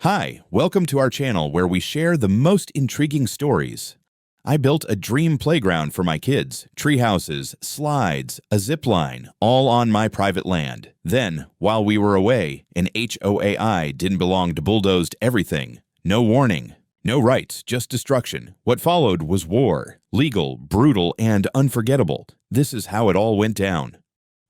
Hi, welcome to our channel where we share the most intriguing stories. I built a dream playground for my kids, tree houses, slides, a zip line, all on my private land. Then, while we were away, an HOAI didn't belong to bulldozed everything. No warning, no rights, just destruction. What followed was war, legal, brutal, and unforgettable. This is how it all went down.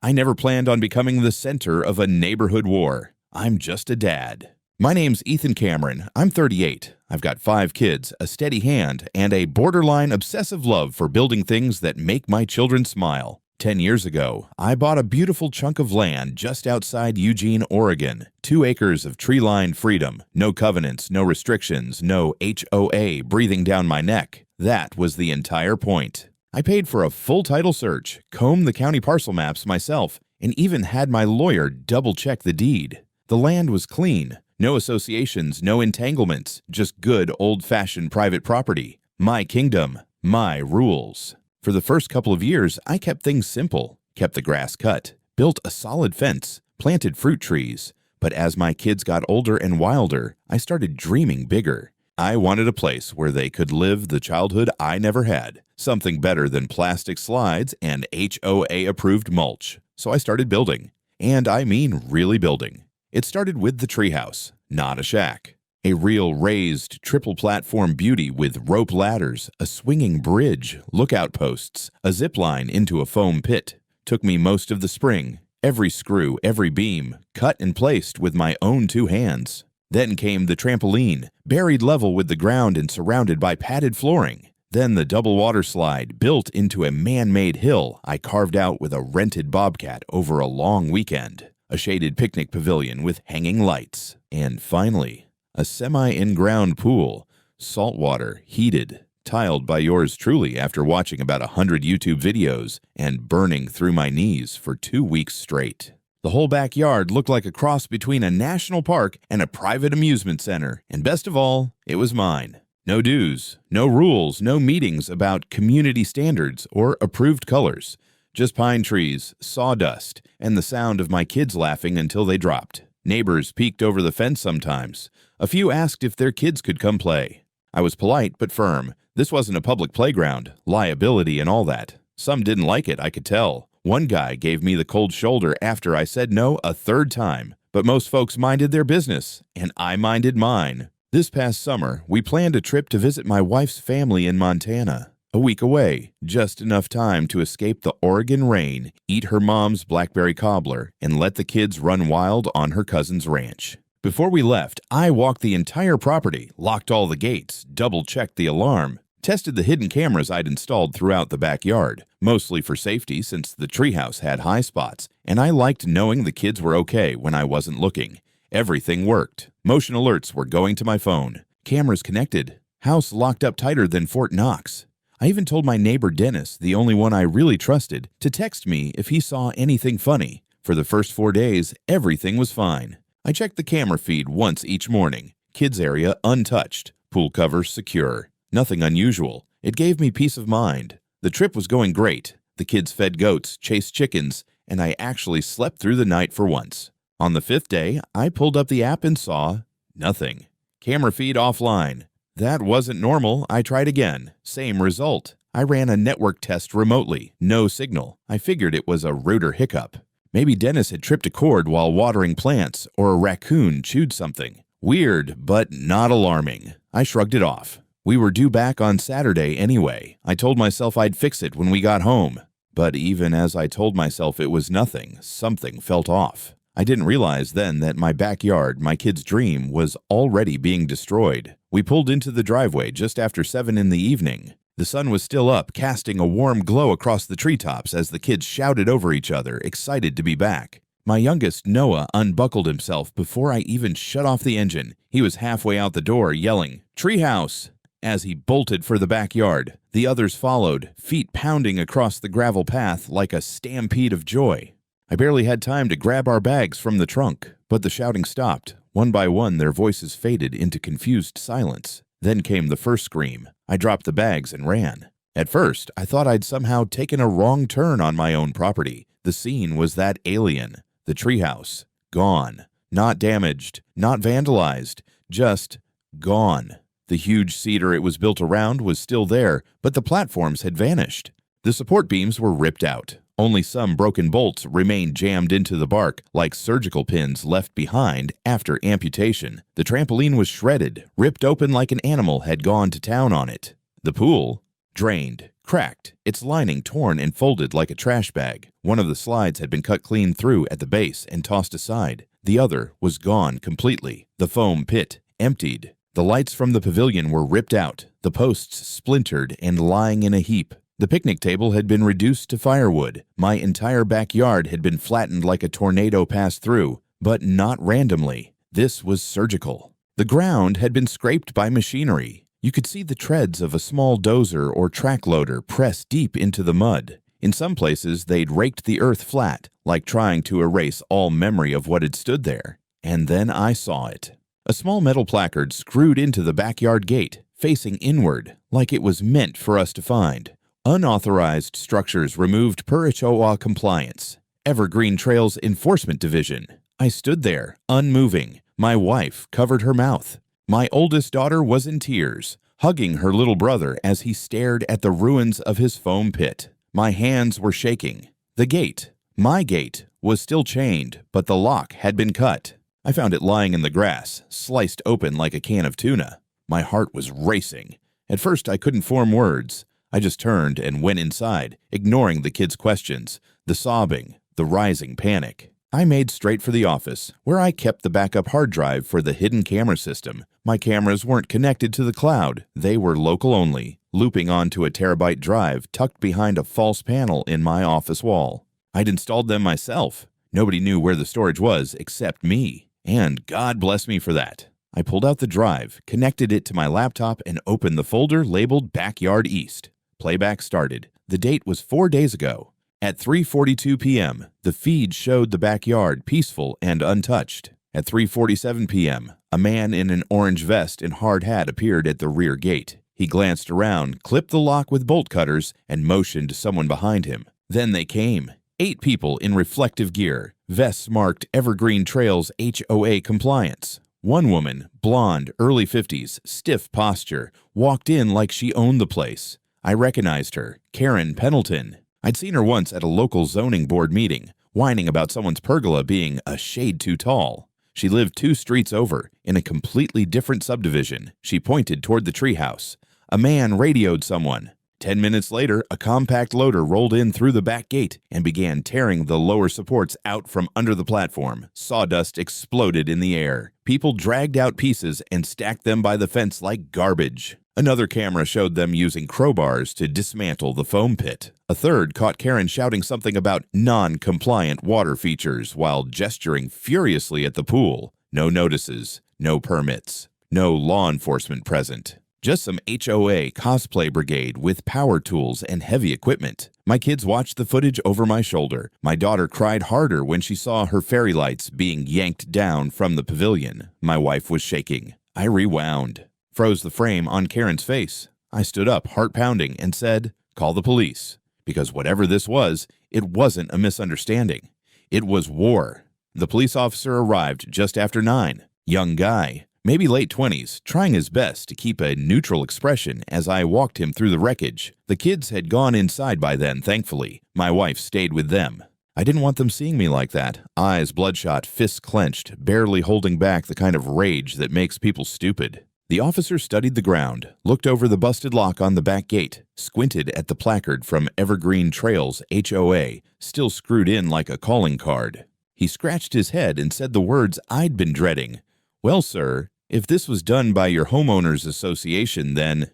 I never planned on becoming the center of a neighborhood war. I'm just a dad. My name's Ethan Cameron. I'm 38. I've got 5 kids, a steady hand, and a borderline obsessive love for building things that make my children smile. 10 years ago, I bought a beautiful chunk of land just outside Eugene, Oregon. 2 acres of tree-lined freedom. No covenants, no restrictions, no HOA breathing down my neck. That was the entire point. I paid for a full title search, combed the county parcel maps myself, and even had my lawyer double-check the deed. The land was clean. No associations, no entanglements, just good old-fashioned private property. My kingdom, my rules. For the first couple of years, I kept things simple, kept the grass cut, built a solid fence, planted fruit trees. But as my kids got older and wilder, I started dreaming bigger. I wanted a place where they could live the childhood I never had, something better than plastic slides and HOA-approved mulch. So I started building, and I mean really building. It started with the treehouse, not a shack. A real raised triple-platform beauty with rope ladders, a swinging bridge, lookout posts, a zip line into a foam pit. Took me most of the spring. Every screw, every beam, cut and placed with my own 2 hands. Then came the trampoline, buried level with the ground and surrounded by padded flooring. Then the double water slide, built into a man-made hill I carved out with a rented bobcat over a long weekend. A shaded picnic pavilion with hanging lights, and finally, a semi-in-ground pool, saltwater, heated, tiled by yours truly after watching about 100 YouTube videos and burning through my knees for 2 weeks straight. The whole backyard looked like a cross between a national park and a private amusement center, and best of all, it was mine. No dues, no rules, no meetings about community standards or approved colors. Just pine trees, sawdust, and the sound of my kids laughing until they dropped. Neighbors peeked over the fence sometimes. A few asked if their kids could come play. I was polite but firm. This wasn't a public playground, liability and all that. Some didn't like it, I could tell. One guy gave me the cold shoulder after I said no a 3rd time. But most folks minded their business, and I minded mine. This past summer, we planned a trip to visit my wife's family in Montana. A week away, just enough time to escape the Oregon rain, eat her mom's blackberry cobbler, and let the kids run wild on her cousin's ranch. Before we left, I walked the entire property, locked all the gates, double-checked the alarm, tested the hidden cameras I'd installed throughout the backyard, mostly for safety since the treehouse had high spots, and I liked knowing the kids were okay when I wasn't looking. Everything worked. Motion alerts were going to my phone. Cameras connected. House locked up tighter than Fort Knox. I even told my neighbor Dennis, the only one I really trusted, to text me if he saw anything funny. For the first 4 days, everything was fine. I checked the camera feed once each morning. Kids area untouched. Pool cover secure. Nothing unusual. It gave me peace of mind. The trip was going great. The kids fed goats, chased chickens, and I actually slept through the night for once. On the 5th day, I pulled up the app and saw nothing. Camera feed offline. That wasn't normal. I tried again. Same result. I ran a network test remotely. No signal. I figured it was a router hiccup. Maybe Dennis had tripped a cord while watering plants, or a raccoon chewed something. Weird, but not alarming. I shrugged it off. We were due back on Saturday anyway. I told myself I'd fix it when we got home. But even as I told myself it was nothing, something felt off. I didn't realize then that my backyard, my kid's dream, was already being destroyed. We pulled into the driveway just after 7 in the evening. The sun was still up, casting a warm glow across the treetops as the kids shouted over each other, excited to be back. My youngest, Noah, unbuckled himself before I even shut off the engine. He was halfway out the door, yelling, "Treehouse!" as he bolted for the backyard. The others followed, feet pounding across the gravel path like a stampede of joy. I barely had time to grab our bags from the trunk, but the shouting stopped. One by one, their voices faded into confused silence. Then came the first scream. I dropped the bags and ran. At first, I thought I'd somehow taken a wrong turn on my own property. The scene was that alien. The treehouse. Gone. Not damaged. Not vandalized. Just gone. The huge cedar it was built around was still there, but the platforms had vanished. The support beams were ripped out. Only some broken bolts remained jammed into the bark, like surgical pins left behind after amputation. The trampoline was shredded, ripped open like an animal had gone to town on it. The pool? Drained, cracked, its lining torn and folded like a trash bag. One of the slides had been cut clean through at the base and tossed aside. The other was gone completely. The foam pit, emptied. The lights from the pavilion were ripped out, the posts splintered and lying in a heap. The picnic table had been reduced to firewood. My entire backyard had been flattened like a tornado passed through, but not randomly. This was surgical. The ground had been scraped by machinery. You could see the treads of a small dozer or track loader press deep into the mud. In some places, they'd raked the earth flat, like trying to erase all memory of what had stood there. And then I saw it. A small metal placard screwed into the backyard gate, facing inward, like it was meant for us to find. Unauthorized structures removed per HOA compliance. Evergreen Trails Enforcement Division. I stood there, unmoving. My wife covered her mouth. My oldest daughter was in tears, hugging her little brother as he stared at the ruins of his foam pit. My hands were shaking. The gate, my gate, was still chained, but the lock had been cut. I found it lying in the grass, sliced open like a can of tuna. My heart was racing. At first, I couldn't form words. I just turned and went inside, ignoring the kids' questions, the sobbing, the rising panic. I made straight for the office, where I kept the backup hard drive for the hidden camera system. My cameras weren't connected to the cloud. They were local only, looping onto a terabyte drive tucked behind a false panel in my office wall. I'd installed them myself. Nobody knew where the storage was except me, and God bless me for that. I pulled out the drive, connected it to my laptop, and opened the folder labeled Backyard East. Playback started. The date was 4 days ago. At 3:42 p.m., the feed showed the backyard peaceful and untouched. At 3:47 p.m., a man in an orange vest and hard hat appeared at the rear gate. He glanced around, clipped the lock with bolt cutters, and motioned to someone behind him. Then they came. 8 people in reflective gear, vests marked Evergreen Trails HOA compliance. One woman, blonde, early 50s, stiff posture, walked in like she owned the place. I recognized her, Karen Pendleton. I'd seen her once at a local zoning board meeting, whining about someone's pergola being a shade too tall. She lived 2 streets over, in a completely different subdivision. She pointed toward the treehouse. A man radioed someone. 10 minutes later, a compact loader rolled in through the back gate and began tearing the lower supports out from under the platform. Sawdust exploded in the air. People dragged out pieces and stacked them by the fence like garbage. Another camera showed them using crowbars to dismantle the foam pit. A third caught Karen shouting something about non-compliant water features while gesturing furiously at the pool. No notices, no permits, no law enforcement present. Just some HOA cosplay brigade with power tools and heavy equipment. My kids watched the footage over my shoulder. My daughter cried harder when she saw her fairy lights being yanked down from the pavilion. My wife was shaking. I rewound. Froze the frame on Karen's face. I stood up, heart pounding, and said, "Call the police." Because whatever this was, it wasn't a misunderstanding. It was war. The police officer arrived just after 9. Young guy, maybe late 20s, trying his best to keep a neutral expression as I walked him through the wreckage. The kids had gone inside by then, thankfully. My wife stayed with them. I didn't want them seeing me like that, eyes bloodshot, fists clenched, barely holding back the kind of rage that makes people stupid. The officer studied the ground, looked over the busted lock on the back gate, squinted at the placard from Evergreen Trails HOA, still screwed in like a calling card. He scratched his head and said the words I'd been dreading. "Well, sir, if this was done by your homeowners association, then—"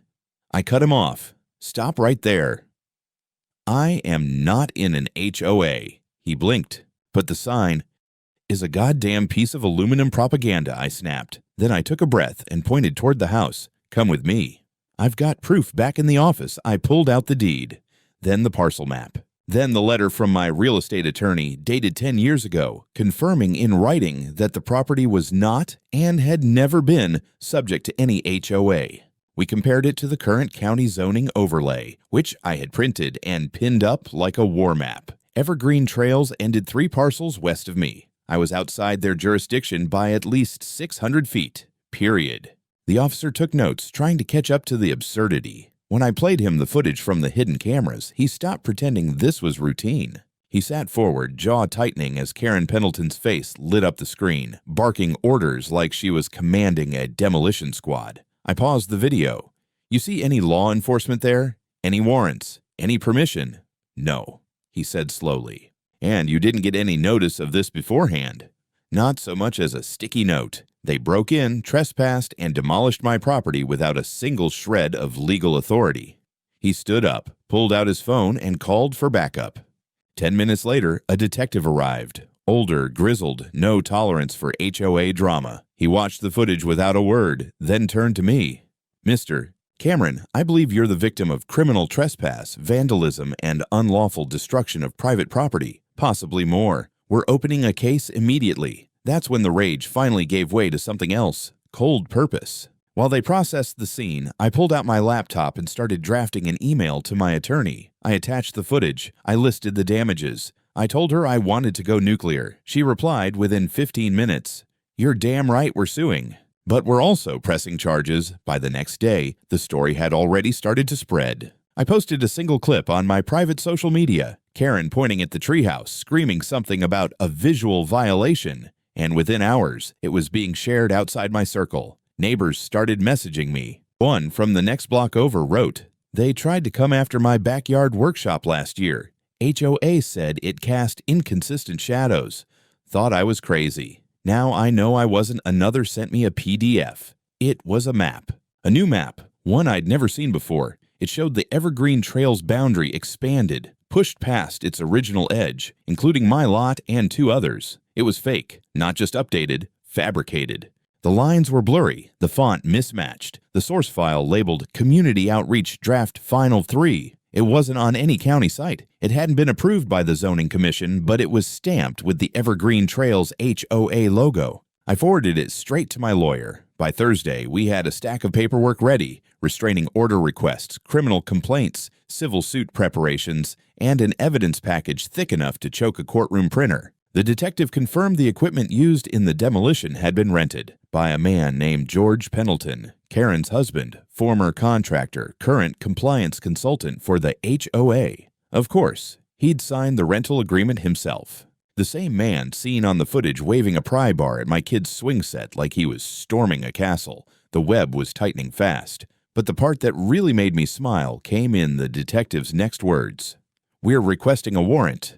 I cut him off. "Stop right there. I am not in an HOA." He blinked. "But the sign is a goddamn piece of aluminum propaganda," I snapped. Then I took a breath and pointed toward the house. "Come with me." "I've got proof back in the office." I pulled out the deed. Then the parcel map. Then the letter from my real estate attorney, dated 10 years ago, confirming in writing that the property was not and had never been subject to any HOA. We compared it to the current county zoning overlay, which I had printed and pinned up like a war map. Evergreen Trails ended 3 parcels west of me. I was outside their jurisdiction by at least 600 feet. period. The officer took notes, trying to catch up to the absurdity. When I played him the footage from the hidden cameras, he stopped pretending this was routine. He sat forward, jaw tightening as Karen Pendleton's face lit up the screen, barking orders like she was commanding a demolition squad. I paused the video. "You see any law enforcement there? Any warrants? Any permission?" "No," he said slowly. "And you didn't get any notice of this beforehand?" "Not so much as a sticky note. They broke in, trespassed, and demolished my property without a single shred of legal authority." He stood up, pulled out his phone, and called for backup. 10 minutes later, a detective arrived. Older, grizzled, no tolerance for HOA drama. He watched the footage without a word, then turned to me. "Mr. Cameron, I believe you're the victim of criminal trespass, vandalism, and unlawful destruction of private property, possibly more. We're opening a case immediately." That's when the rage finally gave way to something else, cold purpose. While they processed the scene, I pulled out my laptop and started drafting an email to my attorney. I attached the footage. I listed the damages. I told her I wanted to go nuclear. She replied within 15 minutes, "You're damn right we're suing. But we're also pressing charges." By the next day, the story had already started to spread. I posted a single clip on my private social media, Karen pointing at the treehouse, screaming something about a visual violation. And within hours, it was being shared outside my circle. Neighbors started messaging me. One from the next block over wrote, "They tried to come after my backyard workshop last year. HOA said it cast inconsistent shadows. Thought I was crazy. Now I know I wasn't." Another sent me a PDF. It was a map. A new map, one I'd never seen before. It showed the Evergreen Trail's boundary expanded, pushed past its original edge, including my lot and 2 others. It was fake, not just updated, fabricated. The lines were blurry, the font mismatched, the source file labeled Community Outreach Draft Final 3. It wasn't on any county site. It hadn't been approved by the Zoning Commission, but it was stamped with the Evergreen Trails HOA logo. I forwarded it straight to my lawyer. By Thursday, we had a stack of paperwork ready, restraining order requests, criminal complaints, civil suit preparations, and an evidence package thick enough to choke a courtroom printer. The detective confirmed the equipment used in the demolition had been rented by a man named George Pendleton, Karen's husband, former contractor, current compliance consultant for the HOA. Of course, he'd signed the rental agreement himself. The same man seen on the footage waving a pry bar at my kid's swing set like he was storming a castle. The web was tightening fast. But the part that really made me smile came in the detective's next words. "We're requesting a warrant."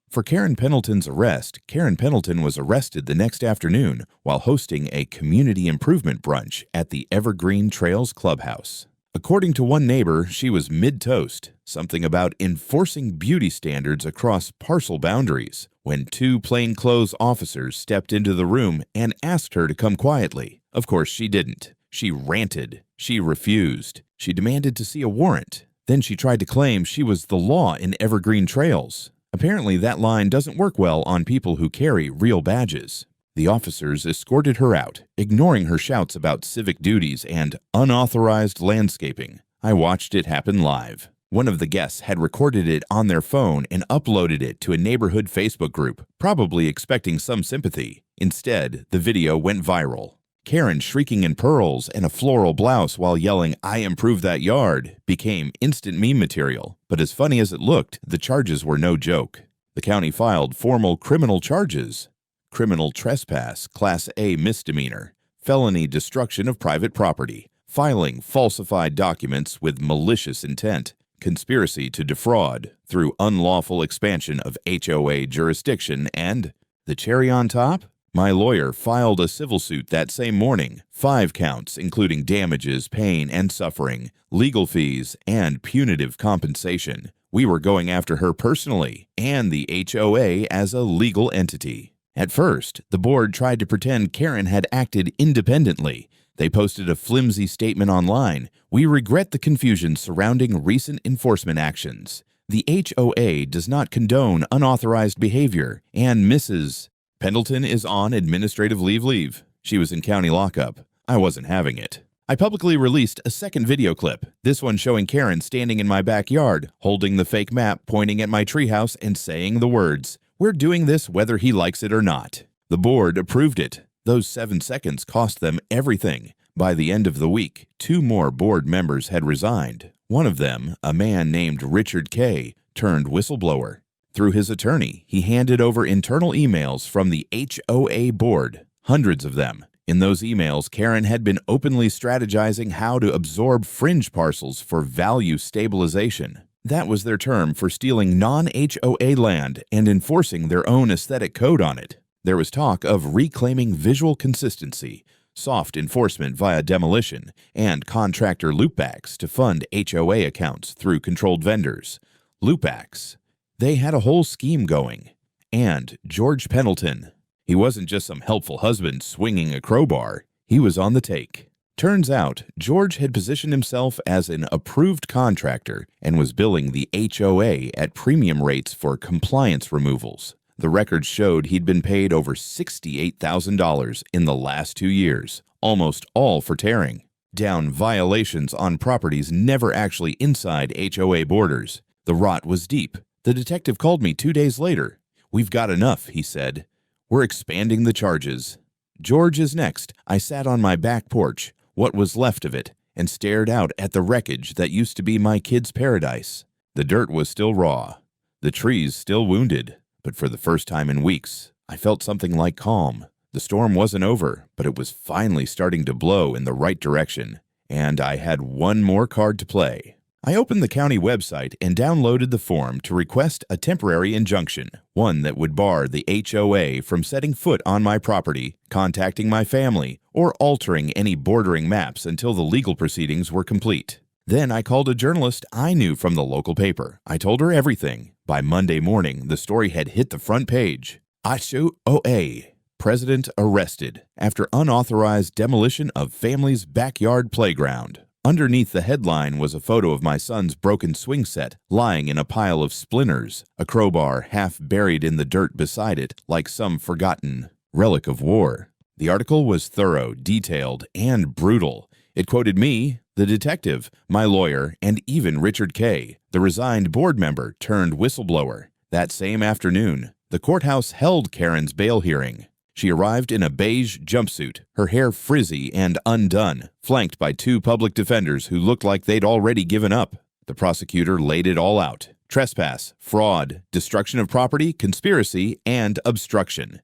For Karen Pendleton's arrest, Karen Pendleton was arrested the next afternoon while hosting a community improvement brunch at the Evergreen Trails Clubhouse. According to one neighbor, she was mid-toast, something about enforcing beauty standards across parcel boundaries, when 2 plainclothes officers stepped into the room and asked her to come quietly. Of course, she didn't. She ranted. She refused. She demanded to see a warrant. Then she tried to claim she was the law in Evergreen Trails. Apparently, that line doesn't work well on people who carry real badges. The officers escorted her out, ignoring her shouts about civic duties and unauthorized landscaping. I watched it happen live. One of the guests had recorded it on their phone and uploaded it to a neighborhood Facebook group, probably expecting some sympathy. Instead, the video went viral. Karen shrieking in pearls and a floral blouse while yelling, "I improved that yard," became instant meme material. But as funny as it looked, the charges were no joke. The county filed formal criminal charges. Criminal trespass, Class A misdemeanor, felony destruction of private property, filing falsified documents with malicious intent, conspiracy to defraud through unlawful expansion of HOA jurisdiction, and the cherry on top? My lawyer filed a civil suit that same morning, 5 counts including damages, pain and suffering, legal fees, and punitive compensation. We were going after her personally and the HOA as a legal entity. At first, the board tried to pretend Karen had acted independently. They posted a flimsy statement online. "We regret the confusion surrounding recent enforcement actions. The HOA does not condone unauthorized behavior, and Mrs. Pendleton is on administrative leave. She was in county lockup. I wasn't having it." I publicly released a second video clip, this one showing Karen standing in my backyard, holding the fake map, pointing at my treehouse, and saying the words, "We're doing this whether he likes it or not." The board approved it. Those 7 seconds cost them everything. By the end of the week, 2 more board members had resigned. One of them, a man named Richard K., turned whistleblower. Through his attorney, he handed over internal emails from the HOA board, hundreds of them. In those emails, Karen had been openly strategizing how to absorb fringe parcels for value stabilization. That was their term for stealing non-HOA land and enforcing their own aesthetic code on it. There was talk of reclaiming visual consistency, soft enforcement via demolition, and contractor loopbacks to fund HOA accounts through controlled vendors. Loopbacks. They had a whole scheme going. And George Pendleton. He wasn't just some helpful husband swinging a crowbar. He was on the take. Turns out, George had positioned himself as an approved contractor and was billing the HOA at premium rates for compliance removals. The records showed he'd been paid over $68,000 in the last 2 years, almost all for tearing down violations on properties never actually inside HOA borders. The rot was deep. The detective called me 2 days later. "We've got enough," he said. "We're expanding the charges." George is next. I sat on my back porch, what was left of it, and stared out at the wreckage that used to be my kids' paradise. The dirt was still raw, the trees still wounded, but for the first time in weeks, I felt something like calm. The storm wasn't over, but it was finally starting to blow in the right direction, and I had one more card to play. I opened the county website and downloaded the form to request a temporary injunction, one that would bar the HOA from setting foot on my property, contacting my family, or altering any bordering maps until the legal proceedings were complete. Then I called a journalist I knew from the local paper. I told her everything. By Monday morning, the story had hit the front page. HOA president arrested after unauthorized demolition of family's backyard playground. Underneath the headline was a photo of my son's broken swing set lying in a pile of splinters, a crowbar half buried in the dirt beside it like some forgotten relic of war. The article was thorough, detailed, and brutal. It quoted me, the detective, my lawyer, and even Richard K., the resigned board member turned whistleblower. That same afternoon, the courthouse held Karen's bail hearing. She arrived in a beige jumpsuit, her hair frizzy and undone, flanked by 2 public defenders who looked like they'd already given up. The prosecutor laid it all out: trespass, fraud, destruction of property, conspiracy, and obstruction.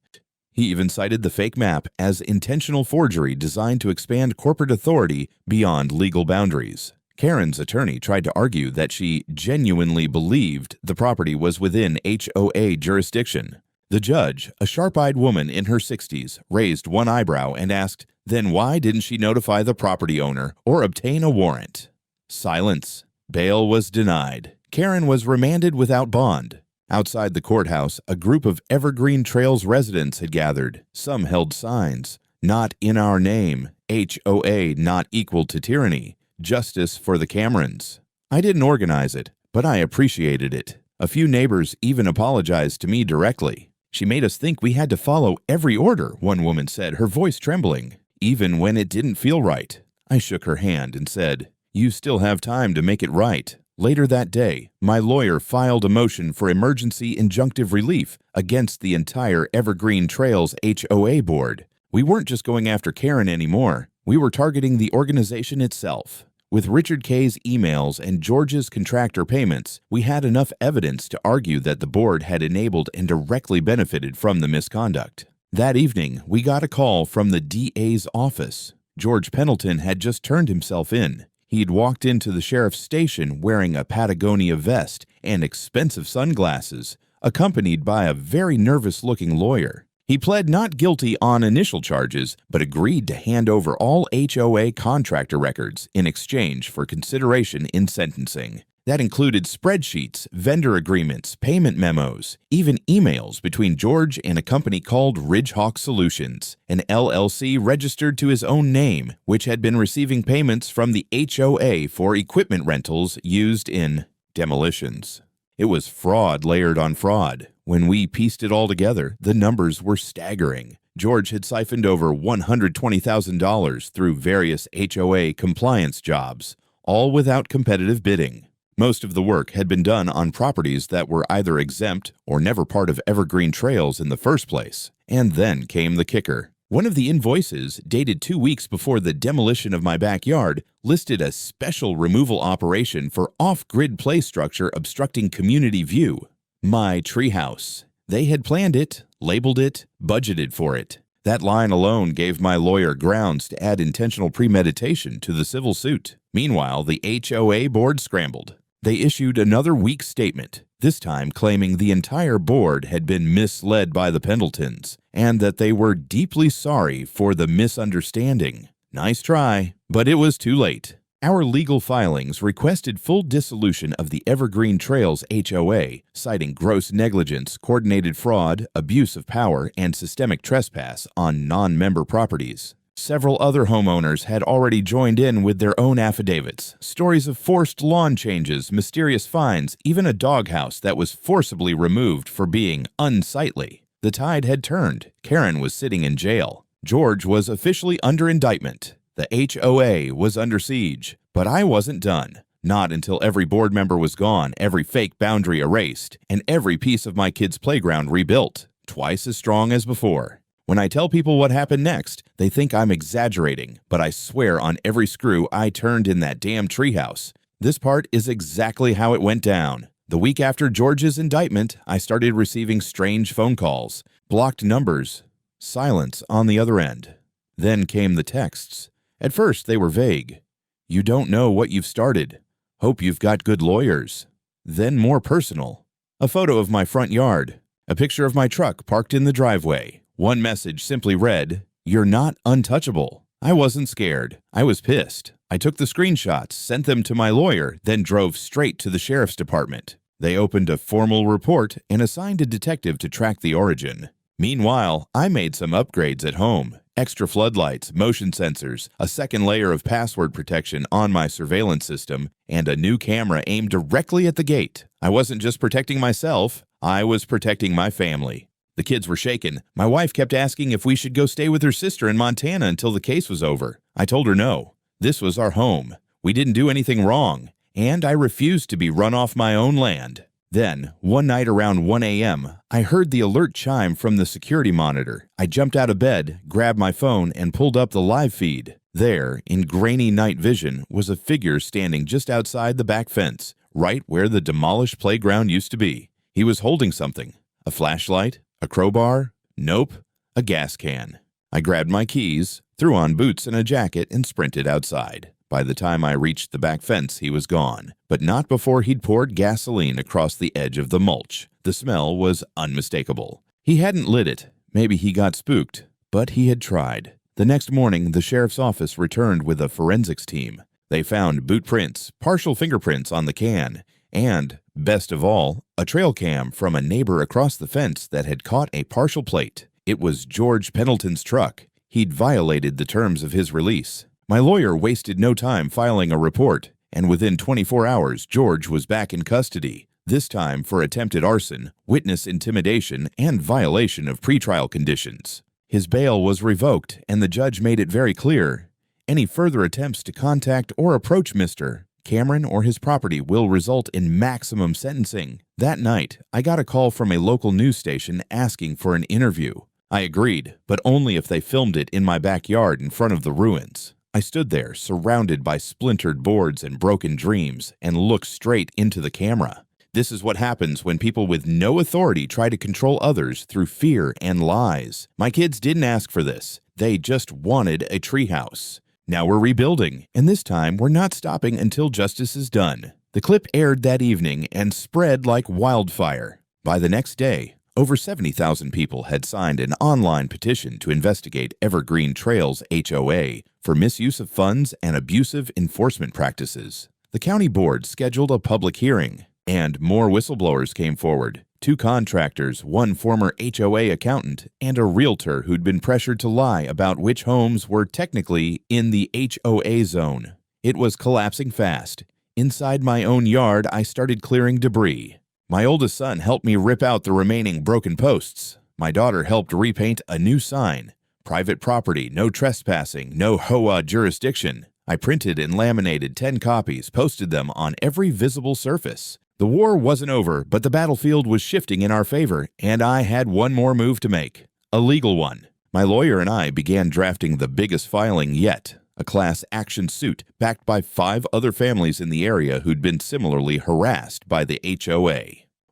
He even cited the fake map as intentional forgery designed to expand corporate authority beyond legal boundaries. Karen's attorney tried to argue that she genuinely believed the property was within HOA jurisdiction. The judge, a sharp-eyed woman in her 60s, raised one eyebrow and asked, then why didn't she notify the property owner or obtain a warrant? Silence. Bail was denied. Karen was remanded without bond. Outside the courthouse, a group of Evergreen Trails residents had gathered. Some held signs. Not in our name. HOA not equal to tyranny. Justice for the Camerons. I didn't organize it, but I appreciated it. A few neighbors even apologized to me directly. "She made us think we had to follow every order," one woman said, her voice trembling, "even when it didn't feel right." I shook her hand and said, "You still have time to make it right." Later that day, my lawyer filed a motion for emergency injunctive relief against the entire Evergreen Trails HOA board. We weren't just going after Karen anymore. We were targeting the organization itself. With Richard K.'s emails and George's contractor payments, we had enough evidence to argue that the board had enabled and directly benefited from the misconduct. That evening, we got a call from the DA's office. George Pendleton had just turned himself in. He'd walked into the sheriff's station wearing a Patagonia vest and expensive sunglasses, accompanied by a very nervous-looking lawyer. He pled not guilty on initial charges, but agreed to hand over all HOA contractor records in exchange for consideration in sentencing. That included spreadsheets, vendor agreements, payment memos, even emails between George and a company called Ridgehawk Solutions, an LLC registered to his own name, which had been receiving payments from the HOA for equipment rentals used in demolitions. It was fraud layered on fraud. When we pieced it all together, the numbers were staggering. George had siphoned over $120,000 through various HOA compliance jobs, all without competitive bidding. Most of the work had been done on properties that were either exempt or never part of Evergreen Trails in the first place. And then came the kicker. One of the invoices, dated 2 weeks before the demolition of my backyard, listed a special removal operation for off-grid play structure obstructing community view. My treehouse. They had planned it, labeled it, budgeted for it. That line alone gave my lawyer grounds to add intentional premeditation to the civil suit. Meanwhile, the HOA board scrambled. They issued another weak statement, this time claiming the entire board had been misled by the Pendletons, and that they were deeply sorry for the misunderstanding. Nice try, but it was too late. Our legal filings requested full dissolution of the Evergreen Trails HOA, citing gross negligence, coordinated fraud, abuse of power, and systemic trespass on non-member properties. Several other homeowners had already joined in with their own affidavits, stories of forced lawn changes, mysterious fines, even a doghouse that was forcibly removed for being unsightly. The tide had turned. Karen was sitting in jail. George was officially under indictment. The HOA was under siege. But I wasn't done. Not until every board member was gone, every fake boundary erased, and every piece of my kids' playground rebuilt, twice as strong as before. When I tell people what happened next, they think I'm exaggerating, but I swear on every screw I turned in that damn treehouse. This part is exactly how it went down. The week after George's indictment, I started receiving strange phone calls, blocked numbers, silence on the other end. Then came the texts. At first, they were vague. You don't know what you've started. Hope you've got good lawyers. Then more personal. A photo of my front yard. A picture of my truck parked in the driveway. One message simply read, "You're not untouchable." I wasn't scared. I was pissed. I took the screenshots, sent them to my lawyer, then drove straight to the sheriff's department. They opened a formal report and assigned a detective to track the origin. Meanwhile, I made some upgrades at home. Extra floodlights, motion sensors, a second layer of password protection on my surveillance system, and a new camera aimed directly at the gate. I wasn't just protecting myself, I was protecting my family. The kids were shaken. My wife kept asking if we should go stay with her sister in Montana until the case was over. I told her no. This was our home. We didn't do anything wrong, and I refused to be run off my own land. Then, one night around 1 a.m., I heard the alert chime from the security monitor. I jumped out of bed, grabbed my phone, and pulled up the live feed. There, in grainy night vision, was a figure standing just outside the back fence, right where the demolished playground used to be. He was holding something. A flashlight? A crowbar? Nope. A gas can. I grabbed my keys, threw on boots and a jacket, and sprinted outside. By the time I reached the back fence, he was gone, but not before he'd poured gasoline across the edge of the mulch. The smell was unmistakable. He hadn't lit it. Maybe he got spooked, but he had tried. The next morning, the sheriff's office returned with a forensics team. They found boot prints, partial fingerprints on the can, and, best of all, a trail cam from a neighbor across the fence that had caught a partial plate. It was George Pendleton's truck. He'd violated the terms of his release. My lawyer wasted no time filing a report, and within 24 hours, George was back in custody, this time for attempted arson, witness intimidation, and violation of pretrial conditions. His bail was revoked, and the judge made it very clear, any further attempts to contact or approach Mr. Cameron or his property will result in maximum sentencing. That night, I got a call from a local news station asking for an interview. I agreed, but only if they filmed it in my backyard in front of the ruins. I stood there, surrounded by splintered boards and broken dreams, and looked straight into the camera. This is what happens when people with no authority try to control others through fear and lies. My kids didn't ask for this. They just wanted a treehouse. Now we're rebuilding, and this time we're not stopping until justice is done. The clip aired that evening and spread like wildfire. By the next day, over 70,000 people had signed an online petition to investigate Evergreen Trails HOA for misuse of funds and abusive enforcement practices. The county board scheduled a public hearing, and more whistleblowers came forward. 2 contractors, 1 former HOA accountant, and a realtor who'd been pressured to lie about which homes were technically in the HOA zone. It was collapsing fast. Inside my own yard, I started clearing debris. My oldest son helped me rip out the remaining broken posts. My daughter helped repaint a new sign. Private property, no trespassing, no HOA jurisdiction. I printed and laminated 10 copies, posted them on every visible surface. The war wasn't over, but the battlefield was shifting in our favor, and I had one more move to make. A legal one. My lawyer and I began drafting the biggest filing yet, a class action suit backed by 5 other families in the area who'd been similarly harassed by the HOA.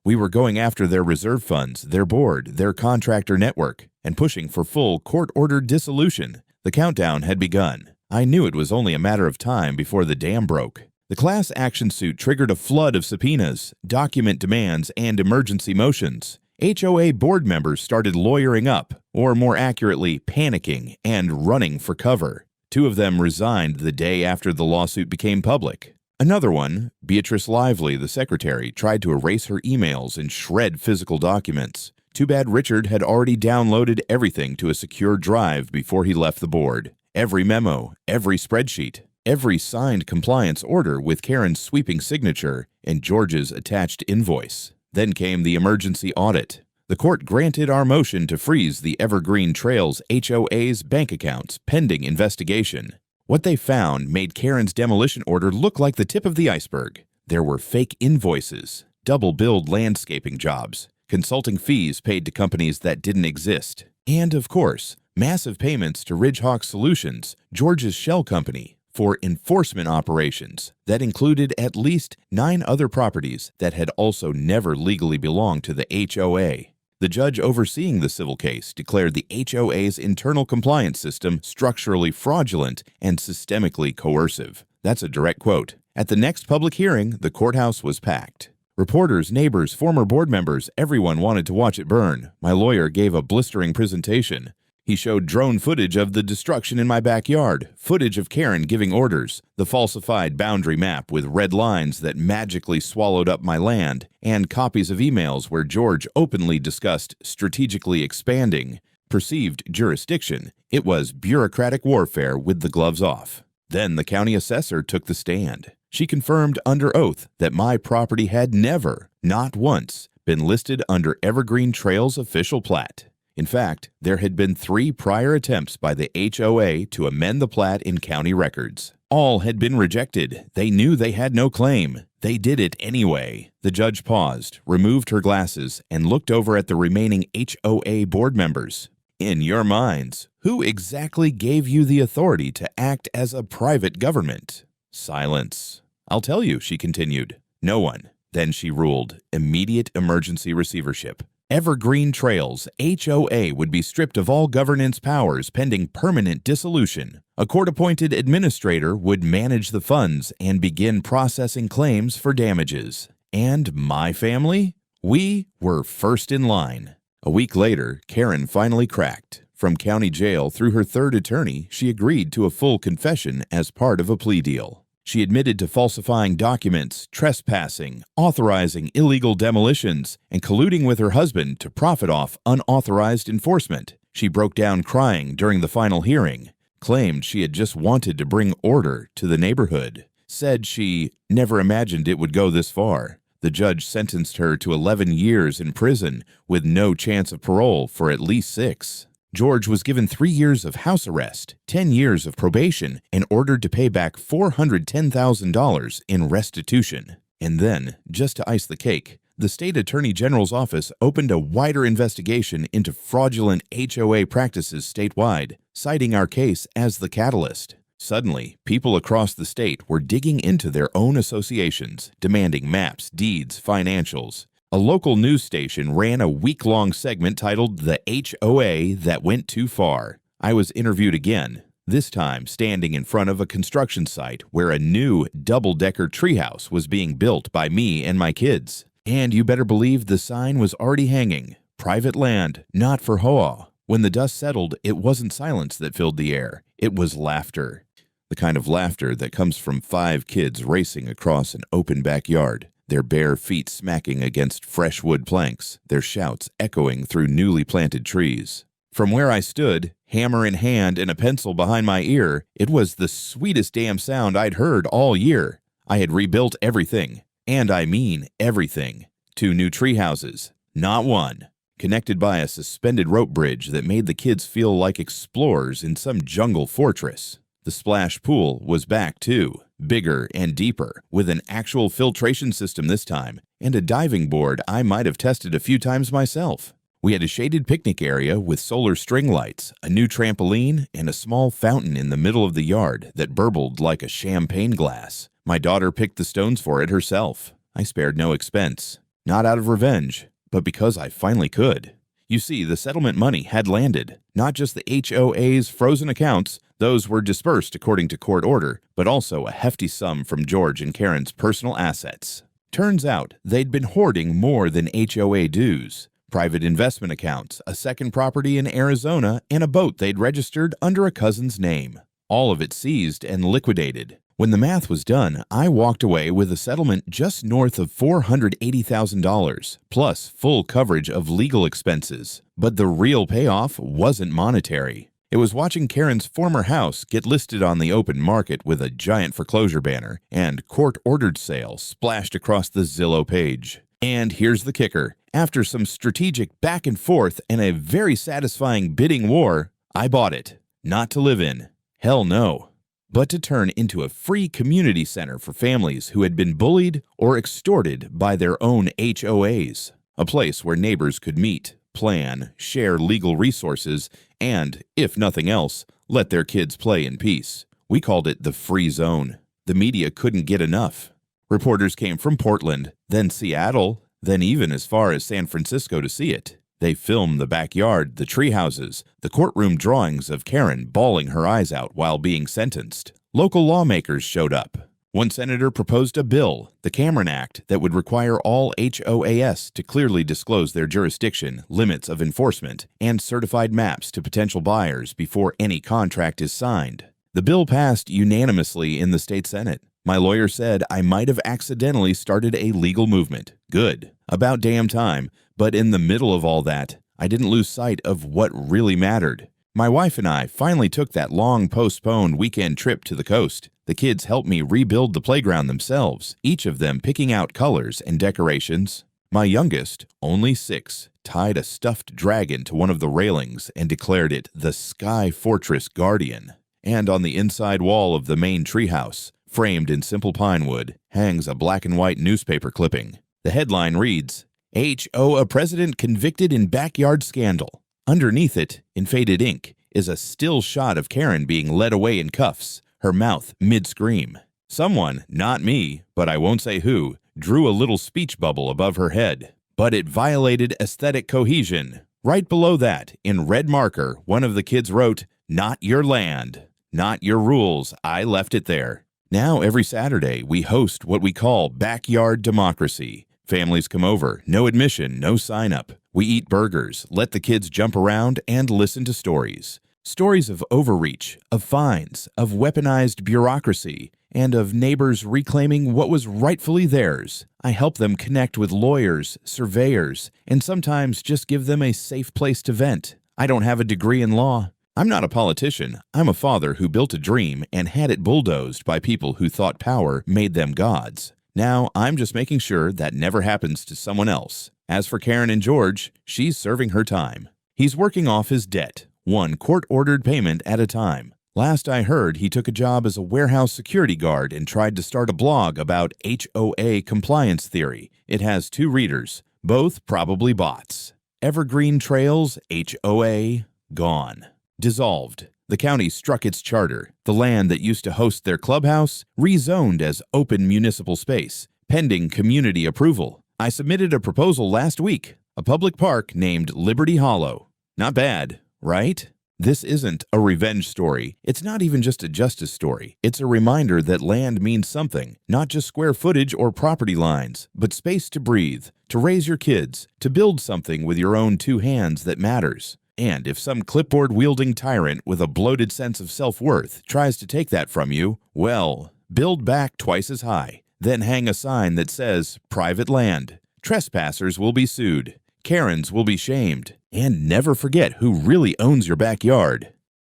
We were going after their reserve funds, their board, their contractor network, and pushing for full court-ordered dissolution. The countdown had begun. I knew it was only a matter of time before the dam broke. The class action suit triggered a flood of subpoenas, document demands, and emergency motions. HOA board members started lawyering up, or more accurately, panicking and running for cover. 2 of them resigned the day after the lawsuit became public. Another one, Beatrice Lively, the secretary, tried to erase her emails and shred physical documents. Too bad Richard had already downloaded everything to a secure drive before he left the board. Every memo, every spreadsheet, every signed compliance order with Karen's sweeping signature and George's attached invoice. Then came the emergency audit. The court granted our motion to freeze the Evergreen Trails HOA's bank accounts pending investigation. What they found made Karen's demolition order look like the tip of the iceberg. There were fake invoices, double-billed landscaping jobs, consulting fees paid to companies that didn't exist, and, of course, massive payments to Ridgehawk Solutions, George's shell company, for enforcement operations that included at least 9 other properties that had also never legally belonged to the HOA. The judge overseeing the civil case declared the HOA's internal compliance system structurally fraudulent and systemically coercive. That's a direct quote. At the next public hearing, the courthouse was packed. Reporters, neighbors, former board members, everyone wanted to watch it burn. My lawyer gave a blistering presentation. He showed drone footage of the destruction in my backyard, footage of Karen giving orders, the falsified boundary map with red lines that magically swallowed up my land, and copies of emails where George openly discussed strategically expanding perceived jurisdiction. It was bureaucratic warfare with the gloves off. Then the county assessor took the stand. She confirmed under oath that my property had never, not once, been listed under Evergreen Trails official plat. In fact, there had been 3 prior attempts by the HOA to amend the plat in county records. All had been rejected. They knew they had no claim. They did it anyway. The judge paused, removed her glasses, and looked over at the remaining HOA board members. In your minds, who exactly gave you the authority to act as a private government? Silence. I'll tell you, she continued. No one. Then she ruled, immediate emergency receivership. Evergreen Trails HOA would be stripped of all governance powers pending permanent dissolution. A court-appointed administrator would manage the funds and begin processing claims for damages. And my family? We were first in line. A week later, Karen finally cracked. From county jail through her 3rd attorney, she agreed to a full confession as part of a plea deal. She admitted to falsifying documents, trespassing, authorizing illegal demolitions, and colluding with her husband to profit off unauthorized enforcement. She broke down crying during the final hearing, claimed she had just wanted to bring order to the neighborhood, said she never imagined it would go this far. The judge sentenced her to 11 years in prison with no chance of parole for at least 6. George was given 3 years of house arrest, 10 years of probation, and ordered to pay back $410,000 in restitution. And then, just to ice the cake, the state attorney general's office opened a wider investigation into fraudulent HOA practices statewide, citing our case as the catalyst. Suddenly, people across the state were digging into their own associations, demanding maps, deeds, financials. A local news station ran a week-long segment titled The HOA That Went Too Far. I was interviewed again, this time standing in front of a construction site where a new double-decker treehouse was being built by me and my kids. And you better believe the sign was already hanging. Private land, not for HOA. When the dust settled, it wasn't silence that filled the air. It was laughter. The kind of laughter that comes from 5 kids racing across an open backyard, their bare feet smacking against fresh wood planks, their shouts echoing through newly planted trees. From where I stood, hammer in hand and a pencil behind my ear, it was the sweetest damn sound I'd heard all year. I had rebuilt everything, and I mean everything. 2 new tree houses, not one, connected by a suspended rope bridge that made the kids feel like explorers in some jungle fortress. The splash pool was back too, bigger and deeper, with an actual filtration system this time, and a diving board I might have tested a few times myself. We had a shaded picnic area with solar string lights, a new trampoline, and a small fountain in the middle of the yard that burbled like a champagne glass. My daughter picked the stones for it herself. I spared no expense. Not out of revenge, but because I finally could. You see, the settlement money had landed. Not just the HOA's frozen accounts, those were dispersed according to court order, but also a hefty sum from George and Karen's personal assets. Turns out they'd been hoarding more than HOA dues. Private investment accounts, a second property in Arizona, and a boat they'd registered under a cousin's name. All of it seized and liquidated. When the math was done, I walked away with a settlement just north of $480,000, plus full coverage of legal expenses. But the real payoff wasn't monetary. It was watching Karen's former house get listed on the open market with a giant foreclosure banner and court-ordered sale splashed across the Zillow page. And here's the kicker. After some strategic back and forth and a very satisfying bidding war, I bought it. Not to live in. Hell no. But to turn into a free community center for families who had been bullied or extorted by their own HOAs. A place where neighbors could meet, plan, share legal resources, and, if nothing else, let their kids play in peace. We called it the Free Zone. The media couldn't get enough. Reporters came from Portland, then Seattle, then even as far as San Francisco to see it. They filmed the backyard, the treehouses, the courtroom drawings of Karen bawling her eyes out while being sentenced. Local lawmakers showed up. One senator proposed a bill, the Cameron Act, that would require all HOAs to clearly disclose their jurisdiction, limits of enforcement, and certified maps to potential buyers before any contract is signed. The bill passed unanimously in the state Senate. My lawyer said I might have accidentally started a legal movement. Good. About damn time. But in the middle of all that, I didn't lose sight of what really mattered. My wife and I finally took that long postponed weekend trip to the coast. The kids helped me rebuild the playground themselves, each of them picking out colors and decorations. My youngest, only 6, tied a stuffed dragon to one of the railings and declared it the Sky Fortress Guardian. And on the inside wall of the main treehouse, framed in simple pine wood, hangs a black and white newspaper clipping. The headline reads, HOA president convicted in backyard scandal. Underneath it, in faded ink, is a still shot of Karen being led away in cuffs, her mouth mid-scream. Someone, not me, but I won't say who, drew a little speech bubble above her head. But it violated aesthetic cohesion. Right below that, in red marker, one of the kids wrote, "Not your land. Not your rules. I left it there." Now every Saturday, we host what we call backyard democracy. Families come over, no admission, no sign-up. We eat burgers, let the kids jump around, and listen to stories. Stories of overreach, of fines, of weaponized bureaucracy, and of neighbors reclaiming what was rightfully theirs. I help them connect with lawyers, surveyors, and sometimes just give them a safe place to vent. I don't have a degree in law. I'm not a politician. I'm a father who built a dream and had it bulldozed by people who thought power made them gods. Now, I'm just making sure that never happens to someone else. As for Karen and George, she's serving her time. He's working off his debt, one court-ordered payment at a time. Last I heard, he took a job as a warehouse security guard and tried to start a blog about HOA compliance theory. It has 2 readers, both probably bots. Evergreen Trails, HOA, gone. Dissolved. The county struck its charter. The land that used to host their clubhouse rezoned as open municipal space, pending community approval. I submitted a proposal last week, a public park named Liberty Hollow. Not bad, right? This isn't a revenge story. It's not even just a justice story. It's a reminder that land means something, not just square footage or property lines, but space to breathe, to raise your kids, to build something with your own 2 hands that matters. And if some clipboard-wielding tyrant with a bloated sense of self-worth tries to take that from you, well, build back twice as high. Then hang a sign that says, private land. Trespassers will be sued. Karens will be shamed. And never forget who really owns your backyard.